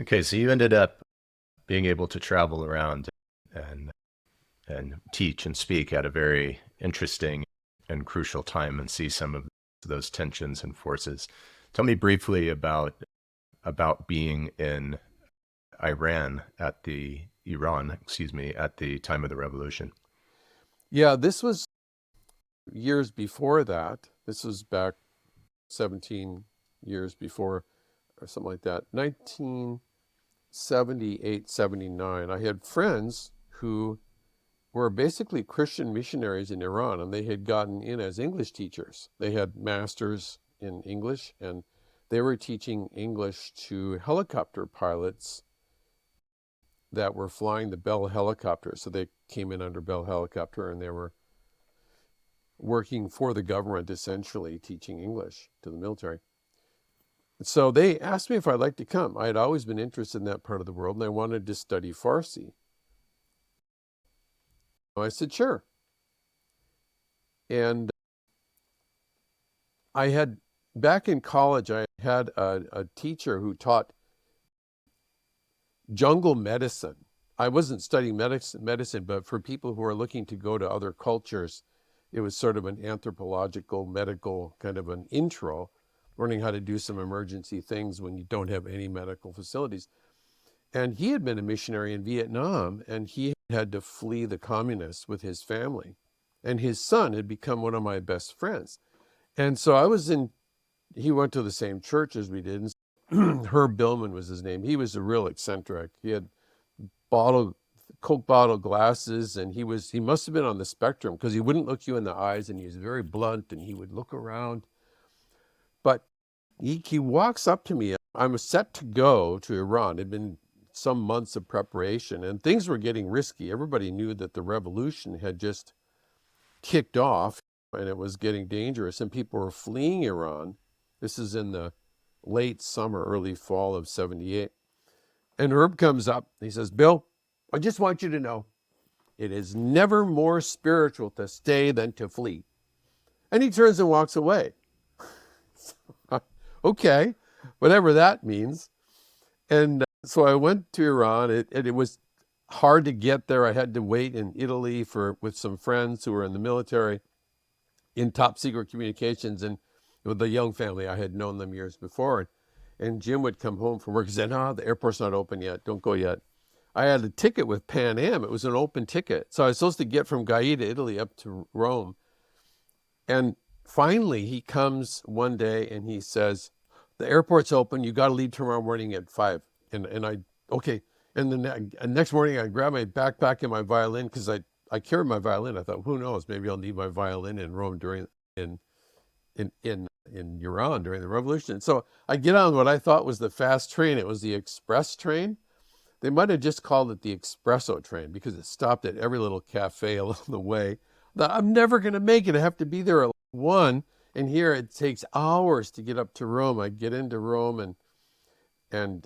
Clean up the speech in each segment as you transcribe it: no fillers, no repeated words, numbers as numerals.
Okay, so you ended up being able to travel around and and teach and speak at a very interesting and crucial time and see some of those tensions and forces. Tell me briefly about being in Iran, excuse me, at the time of the revolution. Yeah, this was years before that. This was back 17 years before, or something like that. 1978, 79. I had friends who were basically Christian missionaries in Iran, and they had gotten in as English teachers. They had masters in English, and they were teaching English to helicopter pilots that were flying the Bell helicopter. So they came in under Bell helicopter, and they were working for the government, essentially teaching English to the military. So they asked me if I'd like to come. I had always been interested in that part of the world, and I wanted to study Farsi. I said, sure. And I had, back in college, I had a teacher who taught jungle medicine. I wasn't studying medicine, but for people who are looking to go to other cultures, it was sort of an anthropological, medical kind of an intro, learning how to do some emergency things when you don't have any medical facilities. And he had been a missionary in Vietnam, and he had to flee the communists with his family. And his son had become one of my best friends. And so he went to the same church as we did. And Herb Billman was his name. He was a real eccentric. He had bottle, Coke bottle glasses, and he must have been on the spectrum because he wouldn't look you in the eyes, and he was very blunt, and he would look around. But he walks up to me. I was set to go to Iran. It had been some months of preparation, and things were getting risky. Everybody knew that the revolution had just kicked off, and it was getting dangerous, and people were fleeing Iran. This is in the late summer, early fall of 78. And Herb comes up. He says, Bill, I just want you to know it is never more spiritual to stay than to flee. And he turns and walks away. Okay, whatever that means. And so I went to Iran. It was hard to get there. I had to wait in Italy with some friends who were in the military in top secret communications, and with the Young family. I had known them years before. And Jim would come home from work and say, no, the airport's not open yet. Don't go yet. I had a ticket with Pan Am. It was an open ticket. So I was supposed to get from Gaeta, Italy, up to Rome. And finally, he comes one day and he says, the airport's open. You got to leave tomorrow morning at 5. And I, okay. And the next morning, I grabbed my backpack and my violin because I carried my violin. I thought, who knows? Maybe I'll need my violin in Rome in Iran during the revolution. So I get on what I thought was the fast train. It was the express train. They might have just called it the espresso train because it stopped at every little cafe along the way. I'm never going to make it. I have to be there at 1. And here it takes hours to get up to Rome. I get into Rome, and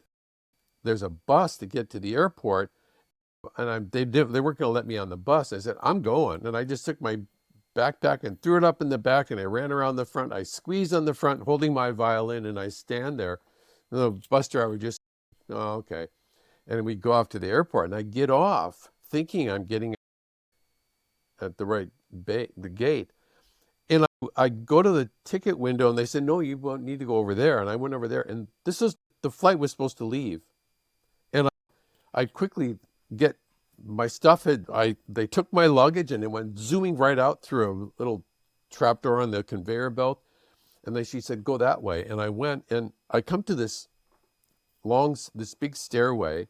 there's a bus to get to the airport. And they weren't going to let me on the bus. I said, I'm going. And I just took my backpack and threw it up in the back, and I ran around the front. I squeezed on the front holding my violin, and I stand there. And the bus driver just, oh, okay. And we go off to the airport, and I get off thinking I'm getting at the right the gate. And I go to the ticket window, and they said, no, you won't need to go over there. And I went over there, and the flight was supposed to leave. And I quickly get my stuff. They took my luggage, and it went zooming right out through a little trapdoor on the conveyor belt. And she said, go that way. And I went, and I come to this big stairway.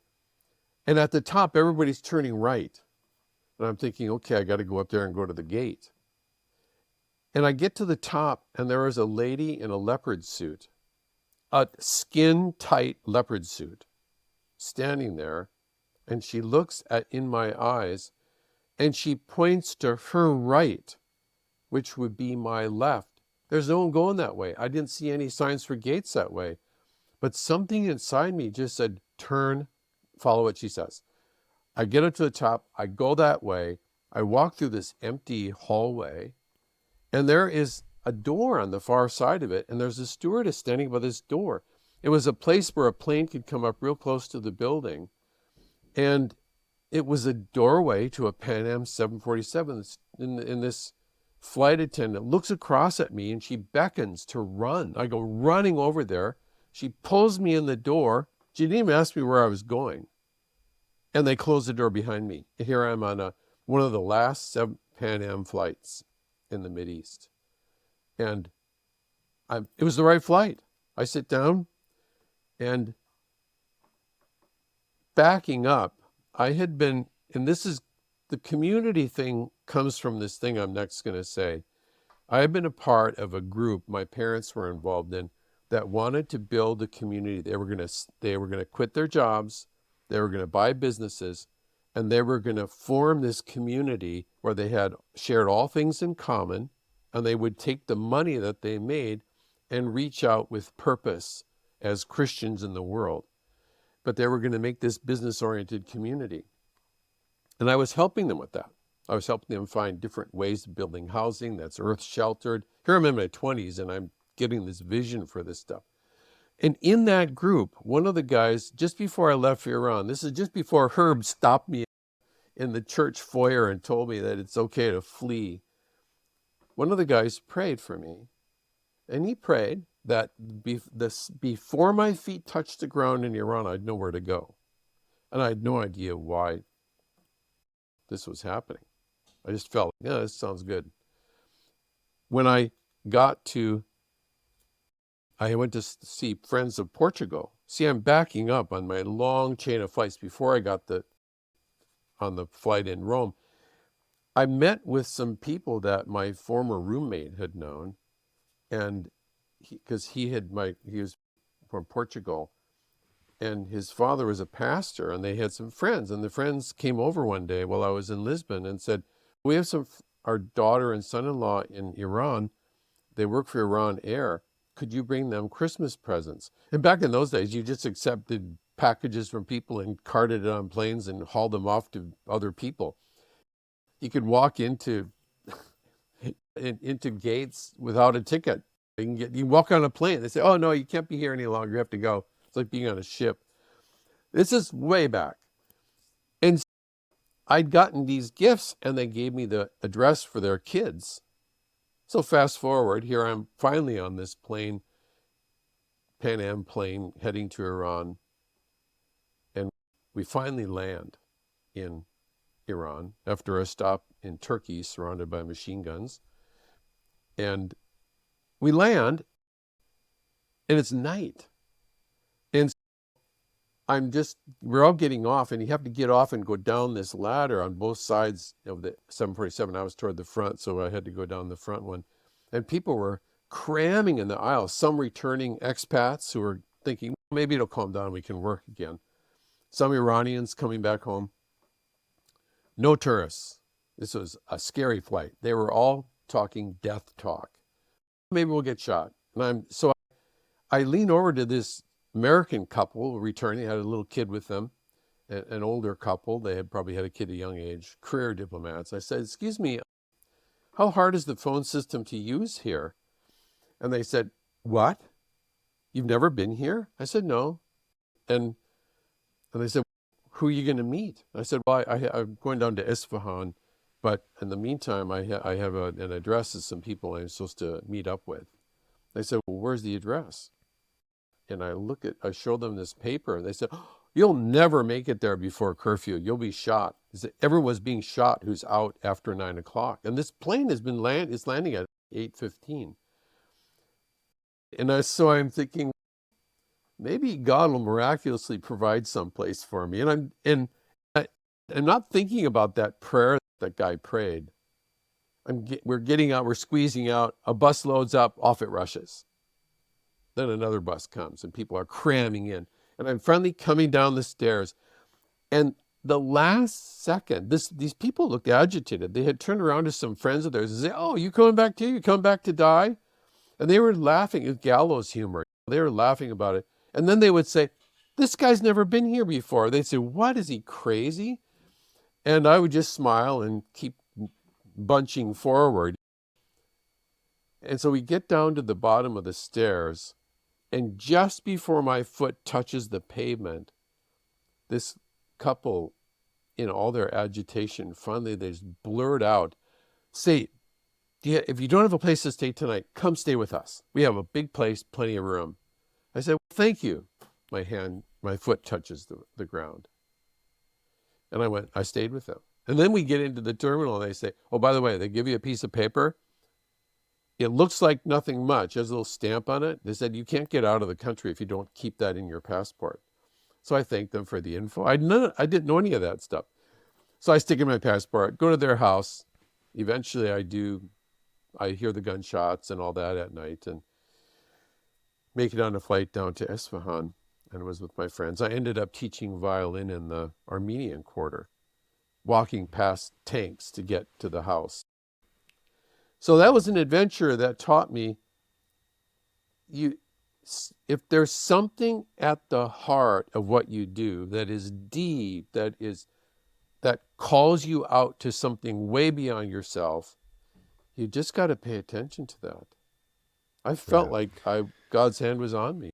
And at the top, everybody's turning right. And I'm thinking, okay, I got to go up there and go to the gate. And I get to the top, and there is a lady in a leopard suit, a skin-tight leopard suit, standing there. And she looks in my eyes, and she points to her right, which would be my left. There's no one going that way. I didn't see any signs for gates that way. But something inside me just said, turn, follow what she says. I get up to the top. I go that way. I walk through this empty hallway, and there is a door on the far side of it, and there's a stewardess standing by this door. It was a place where a plane could come up real close to the building. And it was a doorway to a Pan Am 747. In this flight attendant looks across at me and she beckons to run. I go running over there. She pulls me in the door. She didn't even ask me where I was going. And they closed the door behind me. Here I am on one of the last Pan Am flights in the Mideast. And it was the right flight. I sit down, and backing up, I had been, and this is, the community thing comes from this thing I'm next going to say. I had been a part of a group my parents were involved in that wanted to build a community. They were going to quit their jobs, they were going to buy businesses, and they were going to form this community where they had shared all things in common, and they would take the money that they made and reach out with purpose as Christians in the world. But they were going to make this business-oriented community. And I was helping them with that. I was helping them find different ways of building housing that's earth-sheltered. Here I'm in my 20s, and I'm getting this vision for this stuff. And in that group, one of the guys, just before I left Iran, this is just before Herb stopped me in the church foyer and told me that it's okay to flee. One of the guys prayed for me. And he prayed that before my feet touched the ground in Iran, I'd know where to go. And I had no idea why this was happening. I just felt, yeah, this sounds good. When I went to see friends of Portugal. See, I'm backing up on my long chain of flights before I got on the flight in Rome. I met with some people that my former roommate had known, and because he was from Portugal, and his father was a pastor, and they had some friends, and the friends came over one day while I was in Lisbon and said, we have our daughter and son-in-law in Iran. They work for Iran Air. Could you bring them Christmas presents? And back in those days, you just accepted packages from people and carted it on planes and hauled them off to other people. You could walk into gates without a ticket. You walk on a plane. They say, oh, no, you can't be here any longer. You have to go. It's like being on a ship. This is way back. And I'd gotten these gifts, and they gave me the address for their kids. So fast forward, here I'm finally on this plane, Pan Am plane, heading to Iran. And we finally land in Iran after a stop in Turkey surrounded by machine guns. And we land, and it's night. And we're all getting off, and you have to get off and go down this ladder on both sides of the 747. I was toward the front, so I had to go down the front one. And people were cramming in the aisles, some returning expats who were thinking, maybe it'll calm down, we can work again. Some Iranians coming back home. No tourists. This was a scary flight. They were all talking death talk. Maybe we'll get shot. And I lean over to this American couple returning, had a little kid with them, an older couple. They had probably had a kid at a young age, career diplomats. I said, excuse me, how hard is the phone system to use here? And they said, what? You've never been here? I said, no. And they said, who are you going to meet? I said, well, I'm going down to Isfahan, but in the meantime, I have an address of some people I'm supposed to meet up with. They said, well, where's the address? And I showed them this paper, and they said, oh, you'll never make it there before curfew. You'll be shot. Everyone's being shot who's out after 9 o'clock. And this plane is landing at 8:15. And so I'm thinking, maybe God will miraculously provide some place for me. And I'm not thinking about that prayer that guy prayed. We're getting out, we're squeezing out, a bus loads up, off it rushes. Then another bus comes, and people are cramming in. And I'm finally coming down the stairs. And the last second, these people looked agitated. They had turned around to some friends of theirs and said, oh, you coming back too? You coming back to die? And they were laughing. It was gallows humor. They were laughing about it. And then they would say, this guy's never been here before. They'd say, what, is he crazy? And I would just smile and keep bunching forward. And so we get down to the bottom of the stairs, And just before my foot touches the pavement, this couple, in all their agitation, finally they just blurt out, say, if you don't have a place to stay tonight, come stay with us. We have a big place, plenty of room. I said, well, thank you. My foot touches the ground. And I stayed with them. And then we get into the terminal and they say, oh, by the way, they give you a piece of paper. It looks like nothing much. There's a little stamp on it. They said, you can't get out of the country if you don't keep that in your passport. So I thanked them for the info. I didn't know any of that stuff. So I stick in my passport, go to their house. Eventually I hear the gunshots and all that at night and make it on a flight down to Isfahan and was with my friends. I ended up teaching violin in the Armenian quarter, walking past tanks to get to the house. So that was an adventure that taught me if there's something at the heart of what you do that is deep, that calls you out to something way beyond yourself, you just got to pay attention to that. I felt like God's hand was on me.